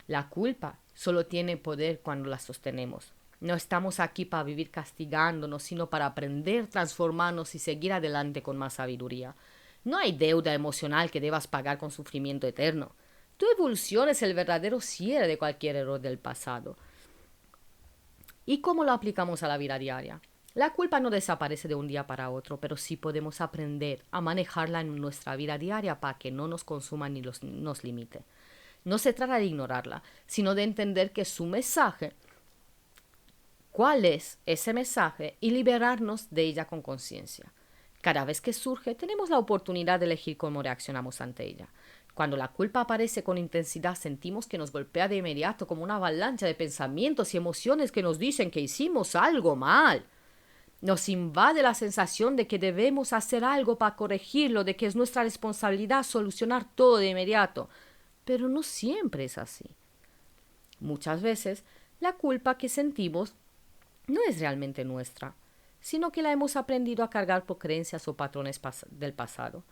La culpa solo tiene poder cuando la sostenemos. No estamos aquí para vivir castigándonos, sino para aprender, transformarnos y seguir adelante con más sabiduría. No hay deuda emocional que debas pagar con sufrimiento eterno. Tu evolución es el verdadero cierre de cualquier error del pasado. ¿Y cómo lo aplicamos a la vida diaria? La culpa no desaparece de un día para otro, pero sí podemos aprender a manejarla en nuestra vida diaria para que no nos consuma ni nos limite. No se trata de ignorarla, sino de entender que su mensaje, cuál es ese mensaje y liberarnos de ella con conciencia. Cada vez que surge, tenemos la oportunidad de elegir cómo reaccionamos ante ella. Cuando la culpa aparece con intensidad, sentimos que nos golpea de inmediato como una avalancha de pensamientos y emociones que nos dicen que hicimos algo mal. Nos invade la sensación de que debemos hacer algo para corregirlo, de que es nuestra responsabilidad solucionar todo de inmediato. Pero no siempre es así. Muchas veces, la culpa que sentimos no es realmente nuestra, sino que la hemos aprendido a cargar por creencias o patrones del pasado.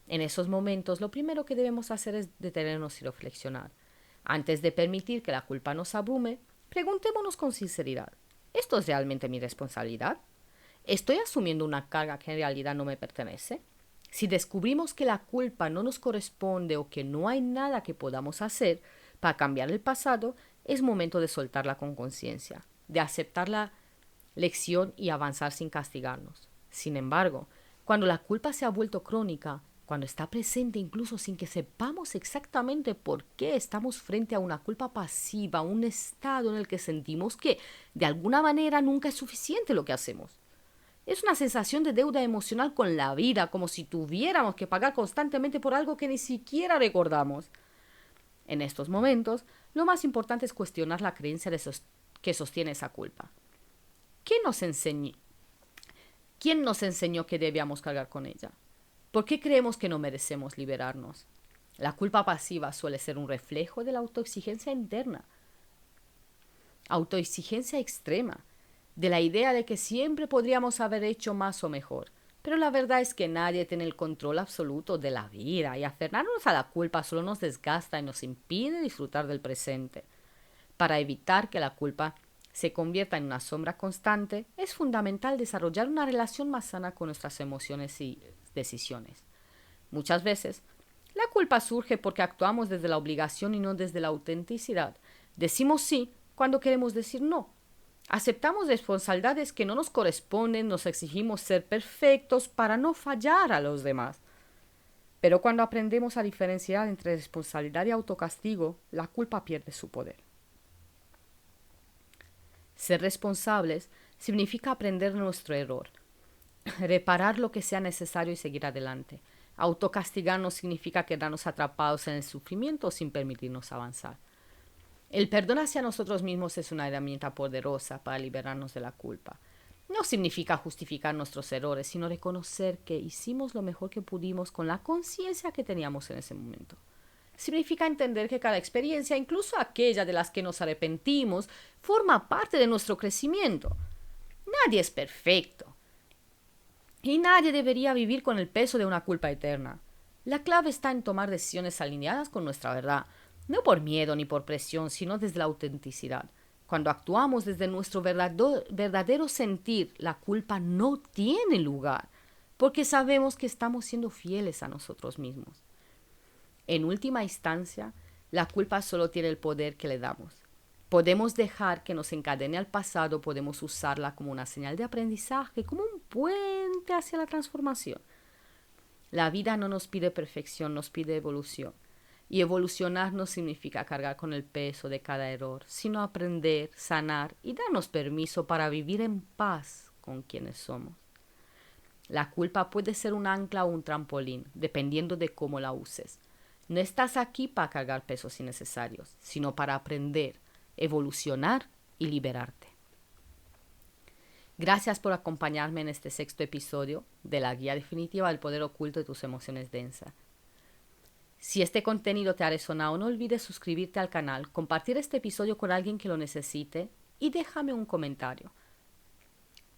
En esos momentos, lo primero que debemos hacer es detenernos y reflexionar. Antes de permitir que la culpa nos abrume, preguntémonos con sinceridad, ¿esto es realmente mi responsabilidad? ¿Estoy asumiendo una carga que en realidad no me pertenece? Si descubrimos que la culpa no nos corresponde o que no hay nada que podamos hacer para cambiar el pasado, es momento de soltarla con conciencia, de aceptar la lección y avanzar sin castigarnos. Sin embargo, cuando la culpa se ha vuelto crónica, cuando está presente incluso sin que sepamos exactamente por qué estamos frente a una culpa pasiva, un estado en el que sentimos que de alguna manera nunca es suficiente lo que hacemos. Es una sensación de deuda emocional con la vida, como si tuviéramos que pagar constantemente por algo que ni siquiera recordamos. En estos momentos, lo más importante es cuestionar la creencia que sostiene esa culpa. ¿Quién nos enseñó que debíamos cargar con ella? ¿Por qué creemos que no merecemos liberarnos? La culpa pasiva suele ser un reflejo de la autoexigencia interna, autoexigencia extrema, de la idea de que siempre podríamos haber hecho más o mejor. Pero la verdad es que nadie tiene el control absoluto de la vida y aferrarnos a la culpa solo nos desgasta y nos impide disfrutar del presente. Para evitar que la culpa se convierta en una sombra constante, es fundamental desarrollar una relación más sana con nuestras emociones y decisiones. Muchas veces, la culpa surge porque actuamos desde la obligación y no desde la autenticidad. Decimos sí cuando queremos decir no. Aceptamos responsabilidades que no nos corresponden, nos exigimos ser perfectos para no fallar a los demás. Pero cuando aprendemos a diferenciar entre responsabilidad y autocastigo, la culpa pierde su poder. Ser responsables significa aprender nuestro error, reparar lo que sea necesario y seguir adelante. Autocastigarnos significa quedarnos atrapados en el sufrimiento sin permitirnos avanzar. El perdón hacia nosotros mismos es una herramienta poderosa para liberarnos de la culpa. No significa justificar nuestros errores, sino reconocer que hicimos lo mejor que pudimos con la conciencia que teníamos en ese momento. Significa entender que cada experiencia, incluso aquella de las que nos arrepentimos, forma parte de nuestro crecimiento. Nadie es perfecto. Y nadie debería vivir con el peso de una culpa eterna. La clave está en tomar decisiones alineadas con nuestra verdad, no por miedo ni por presión, sino desde la autenticidad. Cuando actuamos desde nuestro verdadero sentir, la culpa no tiene lugar, porque sabemos que estamos siendo fieles a nosotros mismos. En última instancia, la culpa solo tiene el poder que le damos. Podemos dejar que nos encadene al pasado, podemos usarla como una señal de aprendizaje, como un puente hacia la transformación. La vida no nos pide perfección, nos pide evolución. Y evolucionar no significa cargar con el peso de cada error, sino aprender, sanar y darnos permiso para vivir en paz con quienes somos. La culpa puede ser un ancla o un trampolín, dependiendo de cómo la uses. No estás aquí para cargar pesos innecesarios, sino para aprender, evolucionar y liberarte. Gracias por acompañarme en este 6º episodio de la guía definitiva del poder oculto de tus emociones densas. Si este contenido te ha resonado, no olvides suscribirte al canal, compartir este episodio con alguien que lo necesite y déjame un comentario.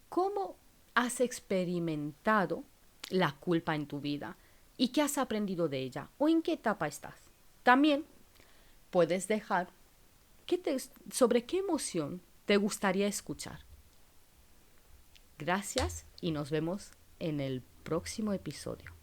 ¿Cómo has experimentado la culpa en tu vida? ¿Y qué has aprendido de ella? ¿O en qué etapa estás? También puedes dejar sobre qué emoción te gustaría escuchar. Gracias y nos vemos en el próximo episodio.